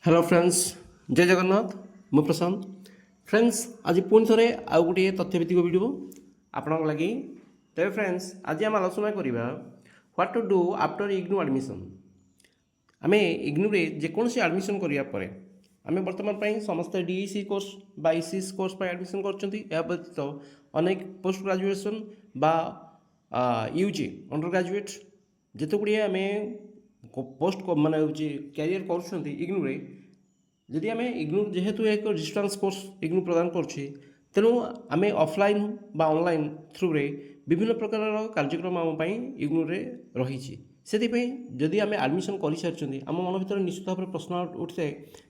Hello friends, जय जगन्नाथ। मु प्रशांत। Friends, आज पुणी थे आउ गोटे तथ्यभित्तिक वीडियो आपण लगी। तेज फ्रेंड्स, आज आम आलोचना करवा what to do after IGNOU admission. आम इग्नू रे जेकोसी एडमिशन कराया आम बर्तमान समस्त DECE कोर्स बा ICS कोर्स पर एडमिशन कर व्यतीत अनेक पोस्ट ग्रेजुएशन बा UG अंडर ग्रेजुएट जिते गुड़े आम पोस्ट मान कैरियर कर इग्नू रे जदि आम इग्नू जेहेतु एक डिस्टेंस कोर्स इग्नू प्रदान करुच्छे तेणु आम ऑफलाइन बा ऑनलाइन थ्रू रे विभिन्न प्रकार कार्यक्रम आम इग्नू रे रही से जदि आम एडमिशन कर सारी आम मन भर निश्चित भाव में प्रश्न उठे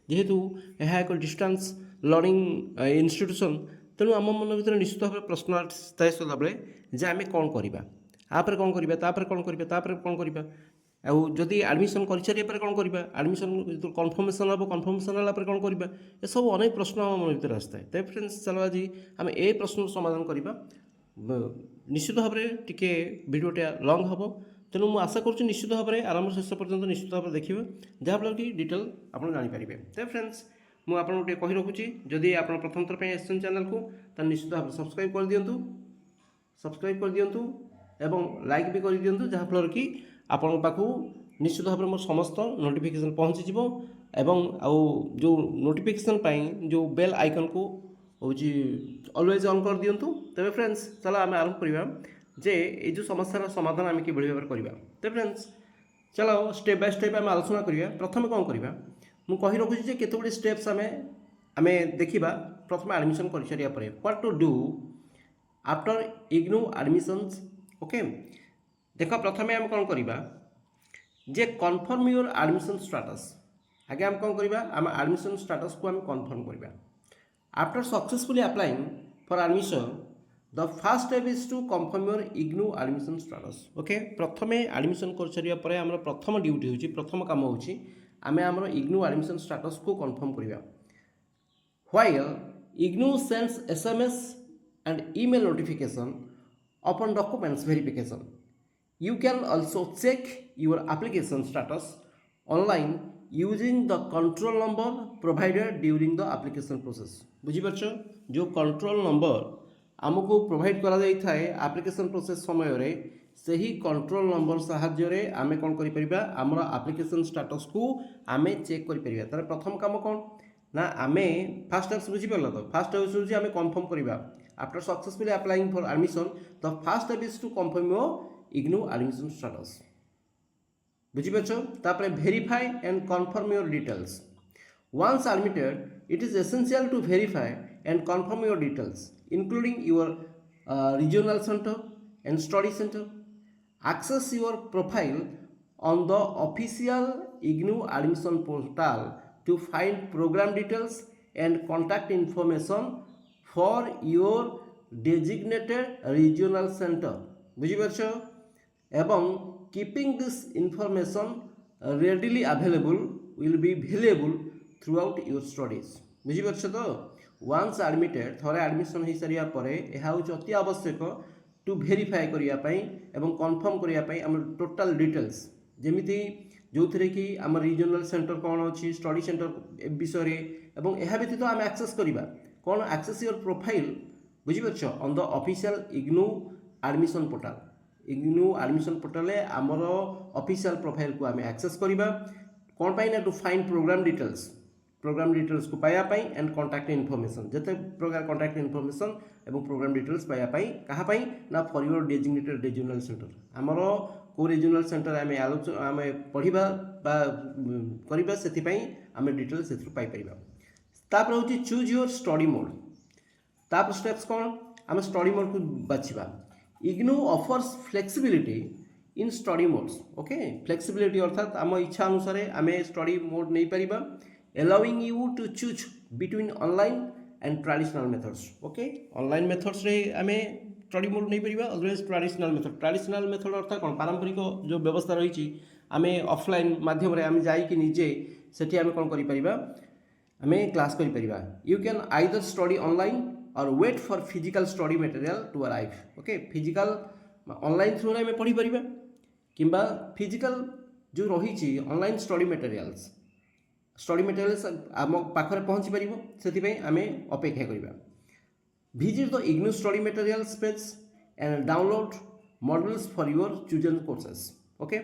जेहेतु यह एक डिस्टेंस लर्निंग इंस्टीट्यूशन तेणु आम मन भर निश्चित भाव में प्रश्न आए सदाबले जे आम कौन करवा आपर कौन करवा कौन करवा कौन करवा आदि एडमिशन कर सारे कौन करवा एडमिशन कन्फर्मेसन हम कन्फर्मेसन है कौन करवा ये सब अनेक प्रश्न आम मन भर आसता है। तो फ्रेंड्स चलो आज आम ए प्रश्न समाधान करवा निश्चित भाव में टिके वीडियोटा लंग हम तेणु मुझे आशा करुँ निश्चित भाव में आरंभ शेष पर्यंत निश्चित भाव में देखिए जहाँफल कि डिटेल आप जानीपारे। तो फ्रेंड्स मुझे गोटे कही रखुच्छी जदि आप प्रथम थर पर आसान चैनल को तो निश्चित भाव सब्सक्राइब कर दिंतु एवं लाइक भी कर दिंतु जहाँफल कि आपण पाखु निश्चित भाव में मोर समस्त नोटिफिकेशन पहुँची एवं जो नोटिफिकेशन जो बेल आइकन को हूँ ऑलवेज ऑन कर दिंतु। तेरे फ्रेंड्स चलो आम आरंभ करवा जे ये जो समस्यार समाधान आम कि भाव करवा। तो फ्रेंड्स चलो स्टेप बाय स्टेप आम आलोचना करवा। प्रथम कौन करवा मुझे कही रखुच्छी केते गुड़े स्टेप्स आम देखा। प्रथम एडमिशन कर सारिया परे what to do after IGNOU admissions. Okay देख प्रथमे आम कौन करवा जे कन्फर्म योर एडमिशन स्टेटस। आगे आम कौन करवा आम एडमिशन स्टेटस को आम कन्फर्म करवा। After successfully applying for admission the first step is to confirm your IGNOU admission status. Okay प्रथमे एडमिशन कर सारिया परे आमर प्रथम ड्यूटी होची प्रथम काम होची आमे आमर इग्नू एडमिशन स्टेटस को कन्फर्म करवा। While IGNOU sends SMS and email notification upon documents verification, you can also check your application status online using the control number provided during the application process। बुझीपारछ जो कंट्रोल नंबर आमको provide करा जाई थाए application process समय रे सही control number साहाय्य रे आमे कोन करि परिबा हमर एप्लिकेशन स्टेटस को आमे चेक करि परिबा। तार प्रथम काम कोन ना आमे फास्ट स्टेप्स बुझी परला। तो फास्ट स्टेप्स होची आमे कंफर्म करिबा after successfully applying for admission the first step is to confirm your IGNOU admission status. बुझीपारछ तापरे verify and confirm your details. Once admitted it is essential to verify and confirm your details including your regional center and study center. Access your profile on the official IGNOU admission portal to find program details and contact information for your designated regional center। बुझीपारछ एवं keeping this information readily available will be valuable throughout your studies। बुझीपारछ तो once admitted थोड़े admission हो सारिया परे यह हूँ अति आवश्यक टू वेरीफाई करने एवं कन्फर्म करने आम टोटाल डिटेल्स जमीती जो थे कि आम रीजनल सेंटर कौन अच्छी स्टडी सेंटर विषय एवं यह व्यतीत आम एक्सेस करवा कौन एक्सेस योर प्रोफाइल। बुझीपारछ on the official IGNOU admission portal. IGNOU admission portal आमर ऑफिशियल प्रोफाइल को आम एक्सेस करवा कौन पाई ना टू फाइंड प्रोग्राम डिटेल्स को पायापाई एंड कॉन्टैक्ट इनफॉरमेशन जिते प्रकार कॉन्टैक्ट इनफॉरमेशन एवं प्रोग्राम डिटेल्स पायापाई कहाँ ना for your designated regional centre आमर को रीजनल सेंटर आम आम पढ़ा करवा से आम डिटेल्स से पाई। तापर हूँ चूज योर स्टडी मोड। तापर स्टेप्स कौन आम स्टडी मोड को बाछा। IGNOU offers flexibility in study modes. Okay flexibility अर्थात आम इच्छा अनुसार आम स्टडी मोड नहीं Paribas allowing you to choose between online and traditional methods। Okay online methods रे आमे स्टडी मोड नहीं परिबा अदरवाइज ट्रेडिशनल मेथड अर्थात कौन पारंपरिक जो व्यवस्था रही आमे ऑफलाइन माध्यम रे आमे जाई कि निजे सेठी आमे कौन करि परिबा आमे क्लास करि परिबा। You can either study online or wait for physical study material to arrive. Okay physical online through रे आमे पढ़ी परिबा किंबा फिजिकल जो रही online study materials study materials आम पाखरे पहुँची पार से आम अपेक्षा करवा visit the IGNOU study materials page and download modules for your chosen courses okay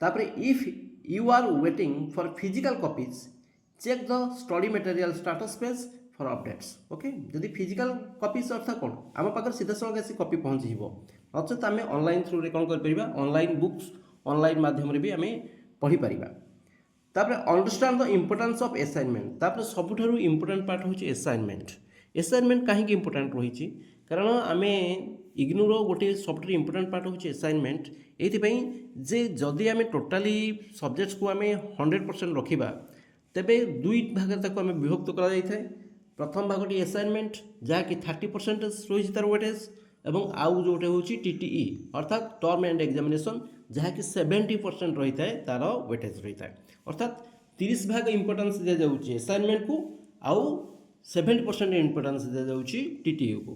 तापरे if you are waiting for physical copies check the study material status page for updates okay जदि physical copies अर्थात कौन आम पाखर सीधा सड़क आसी copy पहुँची जीव नचेत आम ऑनलाइन थ्रू रे कौन कर परिबा ऑनलाइन बुक्स ऑनलाइन माध्यम रे भी आम पढ़ी परिबा तापरे understand the importance of assignment तापरे सबुठारु इंपोर्टेंट पार्ट होची असाइनमेंट कहीं इंपोर्टेंट रही कारण आम इग्नूर गोटे सब इंपोर्टेंट पार्ट होची असाइनमेंट ये जे जदि आम टोटाली सब्जेक्ट्स को आम 100% रखा तेबे दुई भाग आम विभक्त कर प्रथम भागटी असाइनमेंट जहाँकि 30% रही तार वेटेज एवं आउ जोटे हूँ TTE अर्थात टर्म एंड एग्जामिनेशन जहाँकि 70% रही है तार वेटेज रही है अर्थात 30 भाग इंपोर्टेंस दी जाऊँगी असाइनमेंट को आउ 70% इंपोर्टेंस दी जाऊँगी TTE को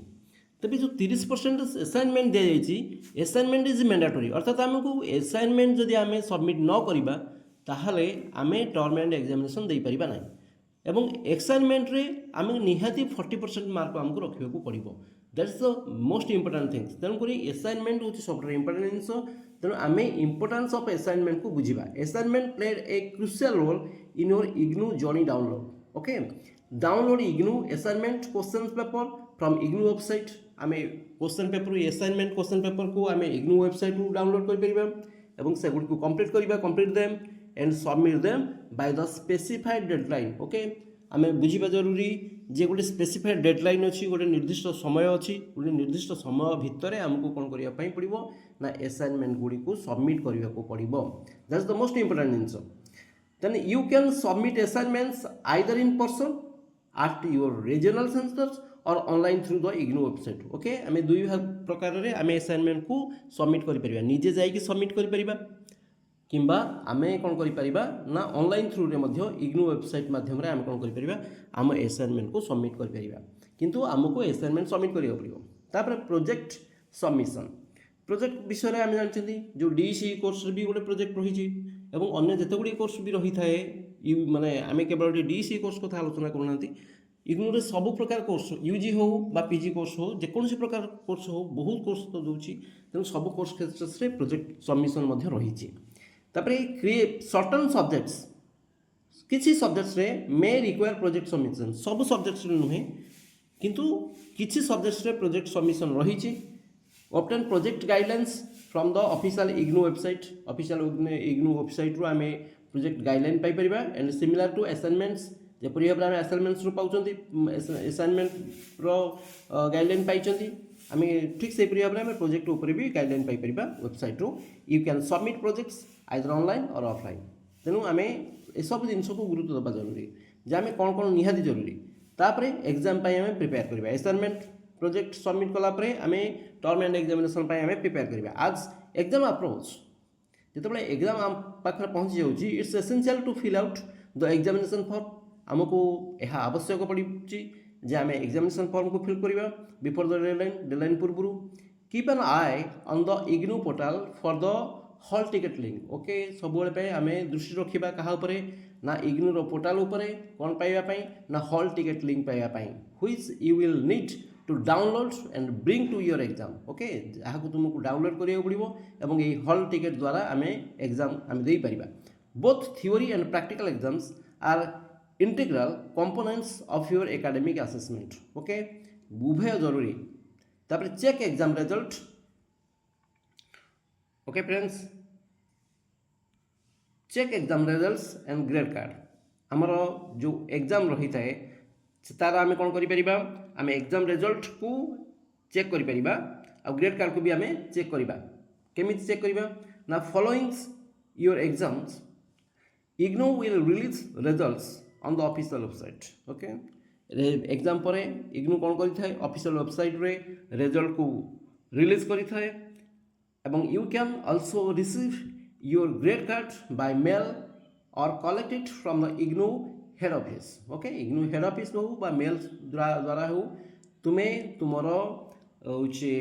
तेज जो 30% असाइनमेंट दी जाइए असाइनमेंट इज मैंडेटरी अर्थात आमको असाइनमेंट जदि आम सबमिट न करवा ताहले आम term and examination they Paribas नहीं एवं असाइनमेंट रे आम निहाती 40% मार्क आमको रखा पड़ो that is the most important things तेणुक असाइनमेंट हूँ सब इंपोर्टेंट जिनस तेणु आम इंपोर्टेंस ऑफ असाइनमेंट को बुझा assignment played a crucial role in your IGNOU journey download okay download IGNOU assignment question paper from IGNOU website आम question paper assignment question paper को आम इग्नू वेबसाइट को डाउनलोड कर सेगुड को कंप्लीट करवा complete them and submit them by the specified deadline okay आम बुझा जरूरी जे गोटे स्पेसिफाइड डेडलाइन अच्छी गोटे निर्दिष्ट समय अच्छी गोटे निर्दिष्ट समय भितर आमको कौन करने पड़ो ना असाइनमेंट गुड़ी को सबमिट करने को पड़ो that's the most important things then you can submit assignments either in person at your regional centers और online through the IGNOU website okay आम दुई भाग प्रकार रे आम असाइनमेंट को सबमिट कर निजे जाइए सबमिट कर किंबा आम कौन कर ना ऑनलाइन थ्रू रे मध्य इग्नू वेबसाइट माध्यम आम कौन कर आम असाइनमेंट को सबमिट कर किंतु आमको असाइनमेंट सबमिट करिया पड़ो तापर प्रोजेक्ट सबमिशन प्रोजेक्ट विषय में आम जानते जो DECE कोर्स भी गोटे प्रोजेक्ट रही अन्य जिते गुड़ी कोर्स भी रही थाए माने आम केवल DECE कोर्स कथा आलोचना करूना इग्नोर सब प्रकार कोर्स UG हो बा PG कोर्स हो जेकोसी प्रकार कोर्स हो बहुत कोर्स तो दूसरी तेणु सब कोर्स क्षेत्र से प्रोजेक्ट सबमिशन रही क्रिएट सर्टन सब्जेक्ट्स किसी सब्जेक्ट्स रे मे रिक्वायर प्रोजेक्ट सबमिशन सब सब्जेक्ट्स नुहे किंतु किसी सब्जेक्ट्स रे प्रोजेक्ट सबमिशन रही obtain project guidelines from the official IGNOU website official IGNOU website रू आम प्रोजेक्ट गाइडलाइन पाई परिबा एंड सिमिलर टू असाइनमेंट्स जपरी भाव में असाइनमेंट्स रू पाउचंती असाइनमेंट रो गाइडलाइन पाइचंती आम ठीक से भाव में प्रोजेक्ट ऊपर भी गाइडलाइन पाई परिबा वेबसाइट रू you can submit projects either online और ऑफलाइन तेणु आम ए सब जिनस को गुरुत्व देवा जरूरी जे आम कौन कौन निहाती जरूरी तापर एग्जाम आम प्रिपेयर करवा असाइनमेंट प्रोजेक्ट सबमिट कलापर आम टर्म एंड एग्जामिनेशन आम प्रिपेयर करवा आज एग्जाम अप्रोच जिते एग्जाम आम पाखे पहुँची जाऊँगी it's essential to fill out the examination form आमको यह आवश्यक पड़ी जे आम एग्जामिनेशन फॉर्म को फिल करवा बिफोर द डेडलाइन पूर्व keep an eye on the IGNOU portal for the hall ticket link okay सब आम दृष्टि रखा क्या ना इग्नूर पोर्टाल उपरे कौन पाइबापी ना हॉल टिकेट लिंक पाइबापी which you will need to download and bring to your exam okay जहाँ तुमको डाउनलोड करा पड़ो और ये हॉल टिकेट द्वारा आम एग्जाम आम दे पारिबा both theory and practical exams are integral components of your academic assessment okay उभय जरूरी तापर check exam result okay friends check exam results and grade card आमर जो एग्जाम रही है तार आम कौन करिपरिबा आम एग्जाम रिजल्ट को चेक करिपरिबा आ ग्रेड कार्ड को भी आम चेक करिबा केमिति चेक करिबा ना followings your exams IGNOU will release results on the official website okay exam पर इग्नू कौन करिथाय ऑफिशियल वेबसाइट रे रिजल्ट को रिलीज करिथाय एवं you can also receive your grade card by mail or collect it from the IGNOU head office okay IGNOU head office हो बा mail द्वारा हो तुम्हें तुमर होचे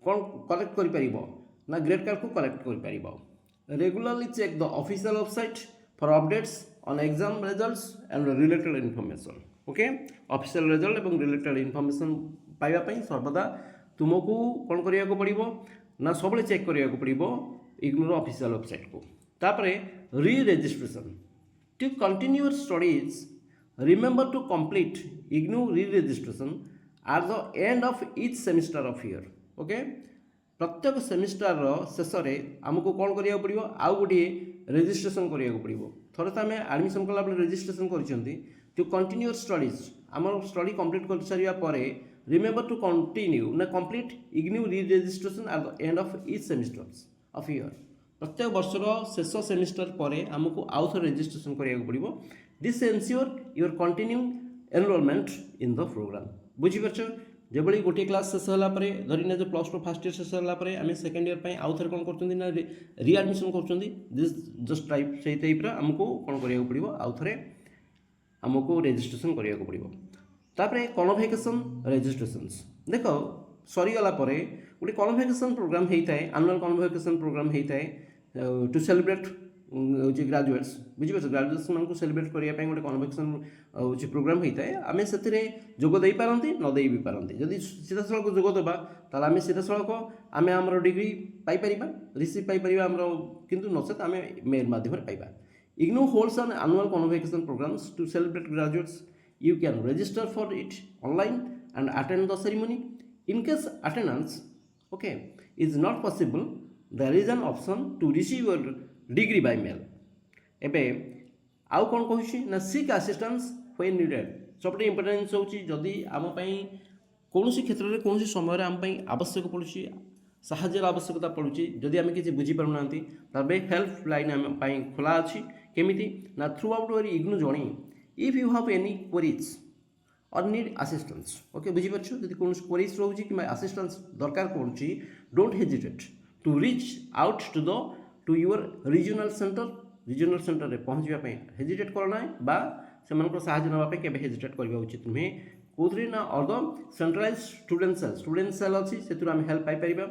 कौन कलेक्ट कर पारिबो ना ग्रेड कार्ड को कलेक्ट कर पारिबो regularly check the official website for updates on exam results and related information. Okay official result एवं रिलेटेड इनफॉरमेशन पाइबा पई सर्वदा तुमको कौन करिया को पड़िबो ना सबले चेक करिया को पड़िबो इग्नोर ऑफिशियल वेबसाइट को तापरे re registration to continue your studies remember to complete IGNOU re registration at the end of each semester of year okay प्रत्येक सेमिस्टर शेष में आमको कौन करिया को पड़िबो आउ गोटे रजिस्ट्रेशन करिया को पड़िबो थोड़े तो आम एडमिशन कला रजिस्ट्रेशन करछंती टू कंटिन्यू योर स्टडीज आम स्टडी कंप्लीट कर सारिया परे रिमेंबर टू कंटिन्यू ना complete IGNOU re registration at the end of each semesters of year प्रत्येक वर्षर शेष सेमिस्टर पर आमको आउ थे रजिस्ट्रेशन करिया को पड़िबो this ensure your continue enrolment in the programme बुझीपारछ जो बड़ी गोटे क्लास शेष होगापर धरना जो प्लस टू फास्ट इयर शेष होगापर आम सेकेंड इयर पर आउ थे कौन कर रिएडमिशन कर दिस जस्ट टाइप से टाइप आमको कौन करिया को पड़िबो आउ थे आमको रजिस्ट्रेशन करिया को पड़िबो तापरे कन्वोकेशन रजिस्ट्रेशंस देख सरीगला गोटे कन्वोकेशन प्रोग्राम होता है एनुअल कन्वोकेशन प्रोग्राम होता है टू सेलिब्रेट ग्राजुएट्स बुझीपार ग्राजुएट्स मान सेलिब्रेट करने गोटे कन्वोकेशन प्रोग्राम होता है आम से जोगदे पारती नदे भी पारती जदि सीधा सड़क जोगदेवा ताल आम सीधा सड़क आम आम डिग्री पाइपर रिसीव पाइपर आम किंतु नचेत आम मेल माध्यम पाइबा IGNOU holds an annual convocation programs to celebrate graduates. You can register for it online and attend the ceremony. In case attendance, okay, is not possible, there is an option to receive your degree by mail. एबे आउ कौन कहूँ ना seek assistance when needed. सबटे importance होची जदि आम पई कौन क्षेत्र में कौन समय आम पई आवश्यक पड़ुची साहाଯ୍यर आवश्यकता पड़ुची जदि आम किसी बुझी पारना तबे हेल्प लाइन आम पई खोला अछि केमिति ना throughout your IGNOU journey if you have any queries or need assistance okay बुझीपारछ जदि कौन क्वेरीज रोची कि असिस्टेंस दरकार पड़ुची don't hesitate to reach out to your regional centre रे पहुँचवा हेजिटेट करना बा से साहाଯ୍य नापे केबे हेजिटेट करबा उचित नुहे कोथरी ना अर्ध सेंट्रलाइज स्टूडेंट सेल अच्छी से आम हेल्प पाई परिबा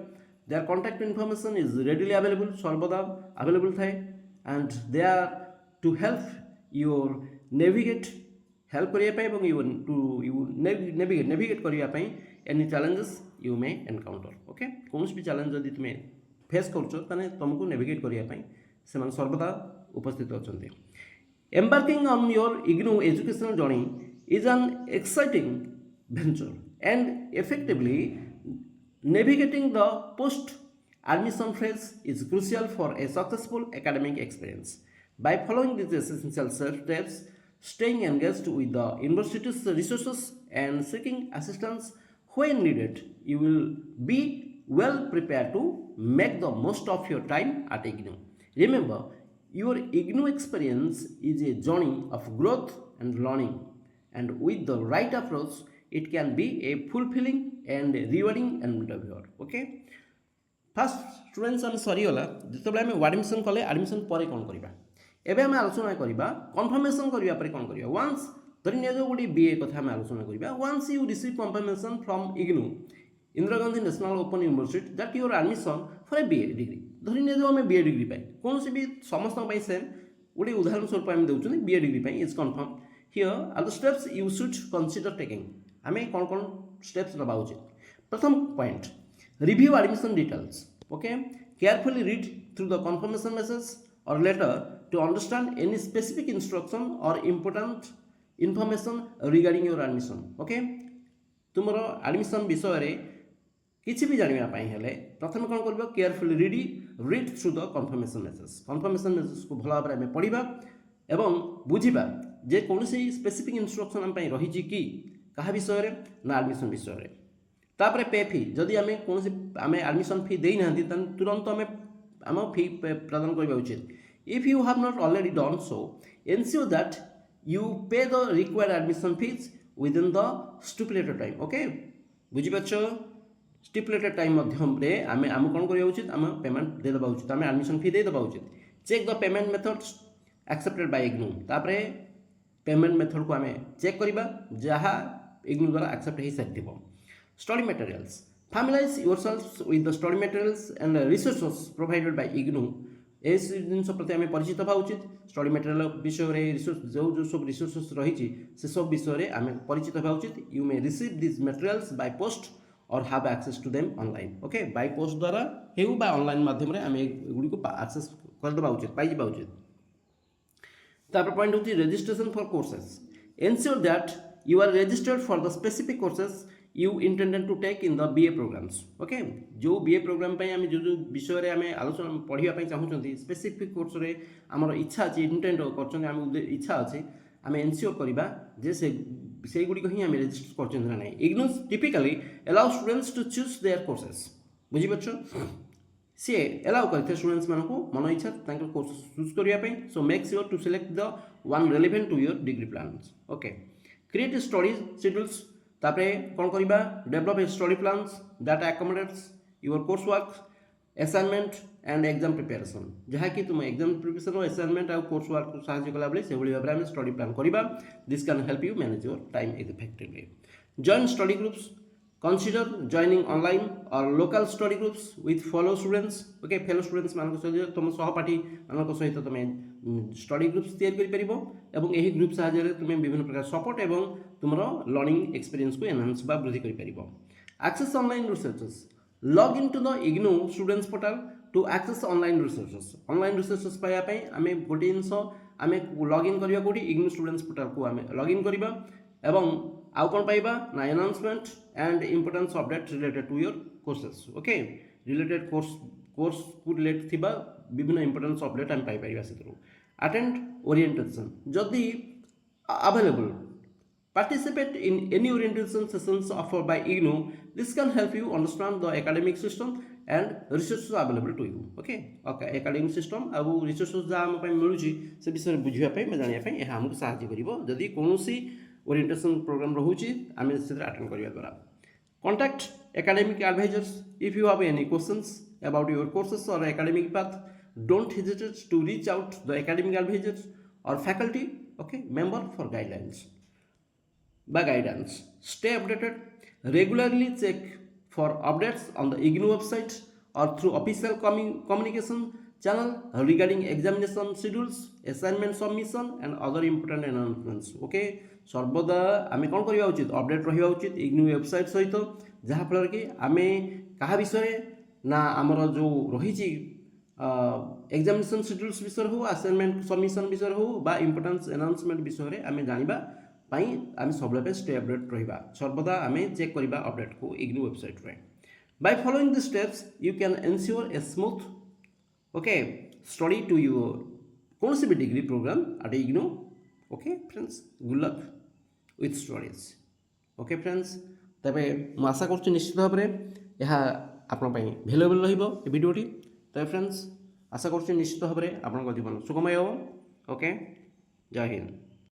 their contact information is readily available सर्वदा अवेलेबल थाए and they are to help your navigate help करने नेविगेट करने any challenges you may encounter okay कौन भी चैलेंज जब तुम्हें फेस कर तुमको नेविगेट करने से सर्वदा उपस्थित अच्छा embarking on your IGNOU educational journey is an exciting venture and effectively navigating the post admission phase is crucial for a successful academic experience. By following these essential steps, staying engaged with the university's resources and seeking assistance when needed, you will be well prepared to make the most of your time at IGNOU. Remember, your IGNOU experience is a journey of growth and learning. And with the right approach, it can be a fulfilling and rewarding endeavor. Okay. First, students आम सरीगला जो आम admission कले admission पर कौन करवा एवं आम आलोचना करवा कन्फर्मेशन करने कौन करवा वन्स धरी जो गोटे बीए कथा आम आलोचना करवा once you receive conformation from IGNOU Indira Gandhi national open university that your admission for a BA degree धरी जो आम बीए डिग्री पाई कौन भी समस्त सेम गोटे उदाहरण स्वरूप आम देते BA degree is confirm Here are the steps you should consider taking. आमे कौन कौन steps नबा उचित प्रथम point review admission details. Okay, carefully read through the confirmation message or letter to understand any specific instruction or important information regarding your admission. Okay, तुमरो admission विषय रे किसी भी जानिबा पाई हेले प्रथम कौन करबो carefully read through the confirmation message को भला भाबरे आमे पढिबा एवं बुझिबा जे कौन स्पेसिफिक इन्स्ट्रक्शन आम रही कि क्या विषय ना एडमिशन विषय तापर पे फी जदि आम कौन आम एडमिशन फी देना तुरंत आम आम फी प्रदान करवा उचित if you have not already done so ensure that you pay the required admission fees within the stipulated time okay बुझीपारछ स्टिपुलेटेड टाइम मध्यम आम आम कौन करवा उचित आम पेमेंट देदेबा उचित आम एडमिशन फी देदेबा उचित check the payment methods accepted by IGNOU तापर पेमेंट मेथड को आम चेक करवा जहाँ IGNOU द्वारा एक्सेप्ट हो सारी study materials familiarise yourself with the study materials and resources provided by IGNOU ए जिन प्रति आम परिचित हवा उचित स्टडी मटेरियल विषय रिसोर्स जो सब रिसोर्सेस रही से सब विषय आम परिचित हवा उचित you may receive this materials by post or have access to them online okay by post द्वारा हेउ बा ऑनलाइन माध्यम आम एगुड़ी को एक्सेस करदेवा उचित पाई उचित तापर पॉइंट होती registration for courses ensure that you are registered for the specific courses you intended to take in the BA programmes okay जो बीए प्रोग्राम आम जो विषय आम आलोचना पढ़ाई चाहूँगी स्पेसिफिक कोर्स रे आमर इच्छा अच्छी इंटेंड कर इच्छा अच्छे आम एनश्योर करवा जे से गुड़िक ही आम रजिस्टर कर ना IGNOU typically allow students to choose their courses बुझीपार सी एलाउ करते स्टूडेंट्स मान मन इच्छा कोर्स चूज करने so make sure to select the one relevant to your degree plans okay create study schedules तापरे कौन करवा develop a study plans that accommodates your course work assignment and exam preparation जहाँकि तुम exam preparation assignment और course work को साहाय्य कला बेले से भाव में स्टडी प्लान करवा this can help you manage your time effectively join study groups consider joining online or local study groups with fellow students okay fellow students मान सहित तुम सहपाठी मान सहित तुम स्टडी ग्रुप्स तैयार कर परिबो एवं एही ग्रुप सहायता तुम विभिन्न प्रकार सपोर्ट एवं तुमरो लर्निंग एक्सपीरियंस को एनहांस बा वृद्धि कर परिबो access online resources log in to the IGNOU students portal to access online resources पाया पई आमे गोटे जिंस आमे लॉग इन करबा कोठी इग्नू स्टूडेंट्स पोर्टल को आमे लॉग इन करबा एवं आउ कौन पाइबा ना announcement and importance update related to your courses okay related course को रिलेट थिबा विभिन्न इंपोर्टेंस अपडेट हम पाई परिबा से अटेंड ओरिएंटेशन जदि available participate in any orientation sessions offered by IGNOU this can help you understand the academic system and resources available to you okay okay academic system और resources जहाँ आम मिलूँ से विषय बुझापी जानापी यह आमको साहाय्य कर जदि कौन ओरिएंटेशन प्रोग्राम रोचे आम से अटेंड करने द्वारा contact academic advisers if you have any questions about your courses और academic path don't hesitate to reach out the academic advisers और faculty okay member for guidelines by guidance stay updated regularly check for updates on the IGNOU website or through official communication channel regarding examination schedules assignment submission and other important announcements okay सर्वदा आम कौन करवा उचित update रहा उचित IGNOU website सहित जहाँफल कि आम क्या विषय ना आमर जो रही एग्जामिनेशन शेड्यूल्स विषय हो असाइनमेंट सबमिशन विषय हो बा इंपोर्टेंस अनाउंसमेंट विषय आम जाना आम सब स्टे अपडेट रहा सर्वदा आम चेक करवा अपडेट को इग्नू वेबसाइट रे by following the steps you can ensure a smooth okay study to your कौन सी भी degree program at IGNOU okay friends good luck with studies okay friends तबे मु आशा कर निश्चित भाव में यह आपण भैलुएबल भिडियोटी तबे फ्रेंड्स आशा कर निश्चित भाव में आपण जीवन सुखमय हो ओके जय हिंद।